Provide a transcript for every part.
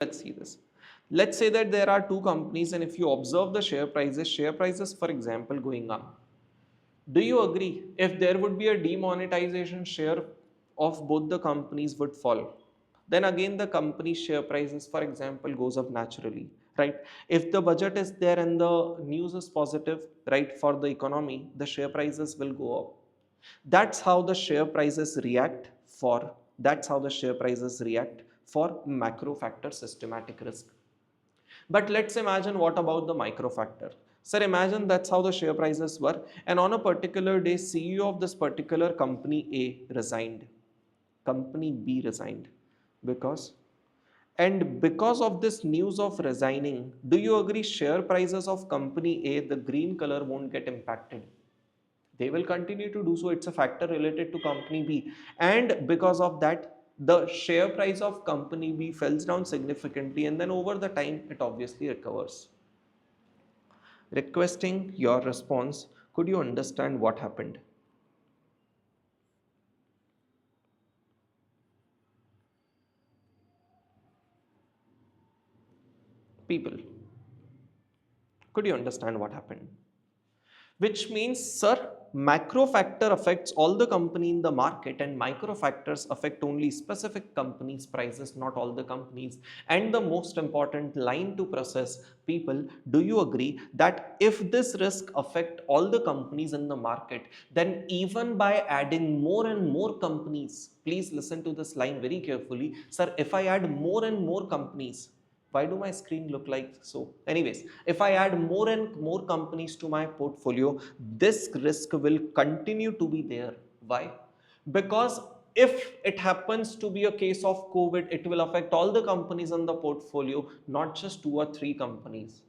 Let's see this. Let's say that there are two companies, and if you observe the share prices, for example, going up. Do you agree if there would be a demonetization, share of both the companies would fall? Then again the company share prices, for example, goes up naturally, right? If the budget is there and the news is positive, right, for the economy, the share prices will go up. That's how the share prices react for macro factor systematic risk. But let's imagine, what about the micro factor? Sir, imagine that's how the share prices were, and on a particular day, CEO of this particular company A resigned, company B resigned. Because? And because of this news of resigning, do you agree share prices of company A, the green color, won't get impacted? They will continue to do so. It's a factor related to company B. And because of that, the share price of company B falls down significantly, and then over the time, it obviously recovers. Requesting your response. Could you understand what happened? People, could you understand what happened? Which means, sir, macro factor affects all the company in the market, and micro factors affect only specific companies' prices, not all the companies. And the most important line to process, people, do you agree that if this risk affect all the companies in the market, then even by adding more and more companies, please listen to this line very carefully, sir, if I add more and more companies, why do my screen look like so? Anyways, if I add more and more companies to my portfolio, this risk will continue to be there. Why? Because if it happens to be a case of COVID, it will affect all the companies in the portfolio, not just 2 or 3 companies.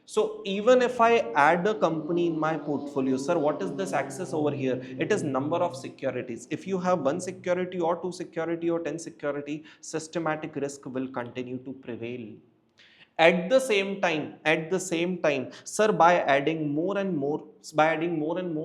So even if I add a company in my portfolio, sir, what is this axis over here? It is number of securities. If you have 1 security or 2 security or 10 security, systematic risk will continue to prevail. At the same time, sir, by adding more and more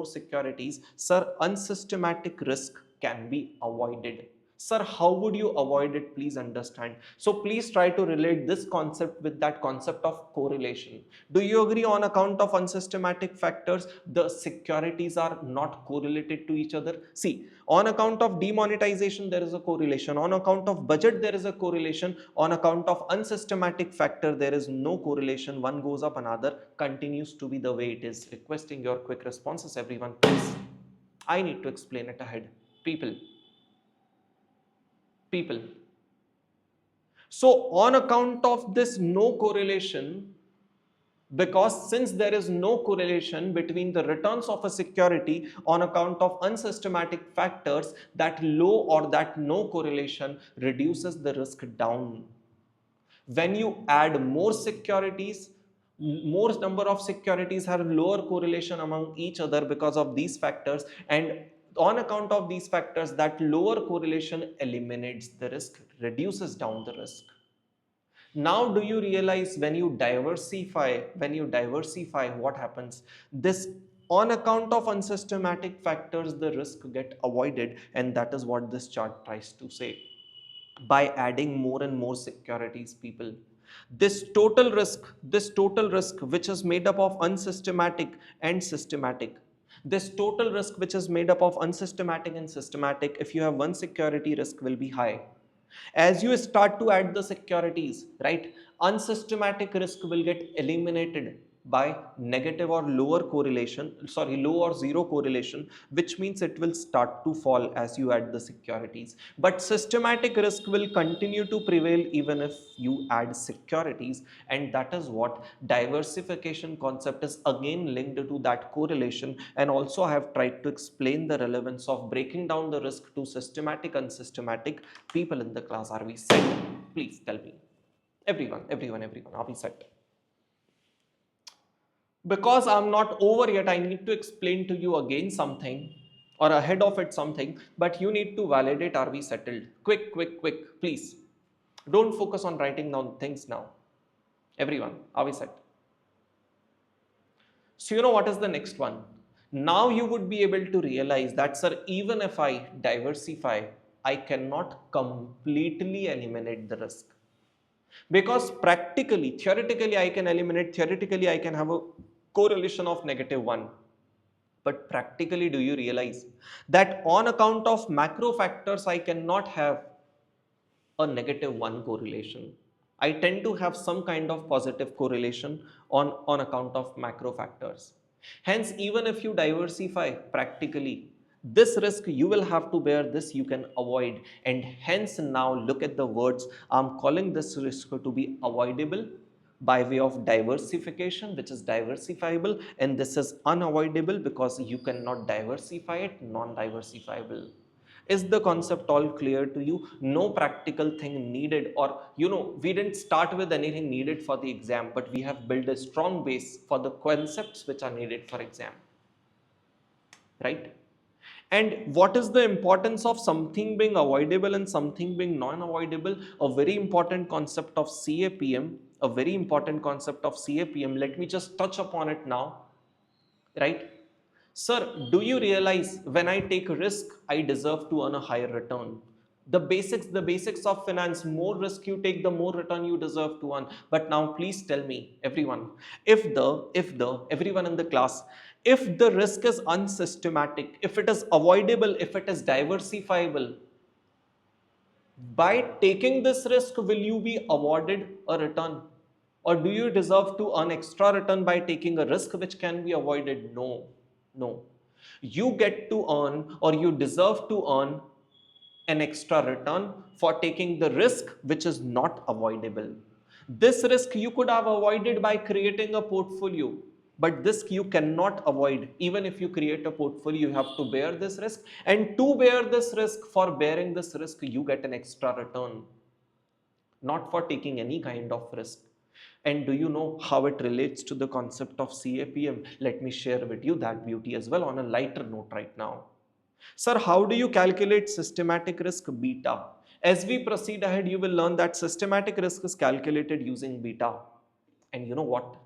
securities, sir, unsystematic risk can be avoided. Sir, how would you avoid it? Please understand. So please try to relate this concept with that concept of correlation. Do you agree, on account of unsystematic factors, the securities are not correlated to each other? See, on account of demonetization, there is a correlation. On account of budget, there is a correlation. On account of unsystematic factor, there is no correlation. One goes up, another continues to be the way it is. Requesting your quick responses, everyone, please. I need to explain it ahead. People. So on account of this no correlation, because since there is no correlation between the returns of a security, on account of unsystematic factors, that low or that no correlation reduces the risk down. When you add more securities, more number of securities have lower correlation among each other because of these factors, and on account of these factors, that lower correlation eliminates the risk, reduces down the risk. Now do you realize, when you diversify, what happens? This, on account of unsystematic factors, the risk get avoided, and that is what this chart tries to say. By adding more and more securities, people, this total risk which is made up of unsystematic and systematic, this total risk which is made up of unsystematic and systematic, if you have one security, risk will be high. As you start to add the securities, right, unsystematic risk will get eliminated by negative or lower correlation, low or zero correlation, which means it will start to fall as you add the securities. But systematic risk will continue to prevail even if you add securities, and that is what diversification concept is again linked to that correlation. And also I have tried to explain the relevance of breaking down the risk to systematic and unsystematic. People in the class, are we set? Please tell me. Everyone, are we set? Because I'm not over yet, I need to explain to you again something, or ahead of it something, but you need to validate, are we settled? Quick, please. Don't focus on writing down things now. Everyone, are we set? So you know what is the next one? Now you would be able to realize that, sir, even if I diversify, I cannot completely eliminate the risk. Because practically, theoretically I can eliminate, theoretically I can have a correlation of -1. But practically, do you realize that on account of macro factors, I cannot have a -1 correlation. I tend to have some kind of positive correlation on account of macro factors. Hence, even if you diversify practically, this risk you will have to bear, this you can avoid. And hence, now look at the words. I'm calling this risk to be avoidable by way of diversification, which is diversifiable, and this is unavoidable because you cannot diversify it, non-diversifiable. Is the concept all clear to you? No practical thing needed, or we didn't start with anything needed for the exam, but we have built a strong base for the concepts which are needed for exam, right? And what is the importance of something being avoidable and something being non-avoidable? A very important concept of CAPM, a very important concept of CAPM. Let me just touch upon it now, right? Sir, do you realize when I take a risk, I deserve to earn a higher return? The basics of finance, more risk you take, the more return you deserve to earn. But now please tell me, everyone, everyone in the class, if the risk is unsystematic, if it is avoidable, if it is diversifiable, by taking this risk, will you be awarded a return? Or do you deserve to earn extra return by taking a risk which can be avoided? No, no. You get to earn, or you deserve to earn, an extra return for taking the risk which is not avoidable. This risk you could have avoided by creating a portfolio, but this you cannot avoid. Even if you create a portfolio, you have to bear this risk, and to bear this risk, for bearing this risk, you get an extra return, not for taking any kind of risk. And do you know how it relates to the concept of CAPM? Let me share with you that beauty as well on a lighter note right now. Sir, how do you calculate systematic risk beta? As we proceed ahead, you will learn that systematic risk is calculated using beta. And you know what?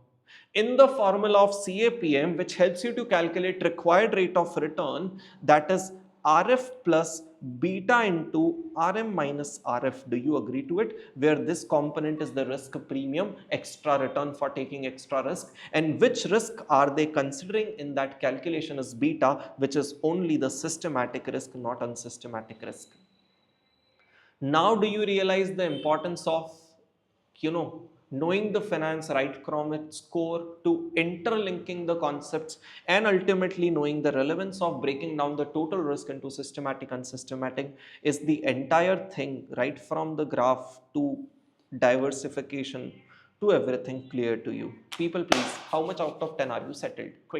In the formula of CAPM, which helps you to calculate required rate of return, that is RF plus beta into RM minus RF. Do you agree to it? Where this component is the risk premium, extra return for taking extra risk. And which risk are they considering in that calculation is beta, which is only the systematic risk, not unsystematic risk. Now do you realize the importance of knowing the finance right from its core to interlinking the concepts, and ultimately knowing the relevance of breaking down the total risk into systematic and systematic? Is the entire thing, right from the graph to diversification to everything, clear to you? People, please, how much out of 10 are you settled? Quick.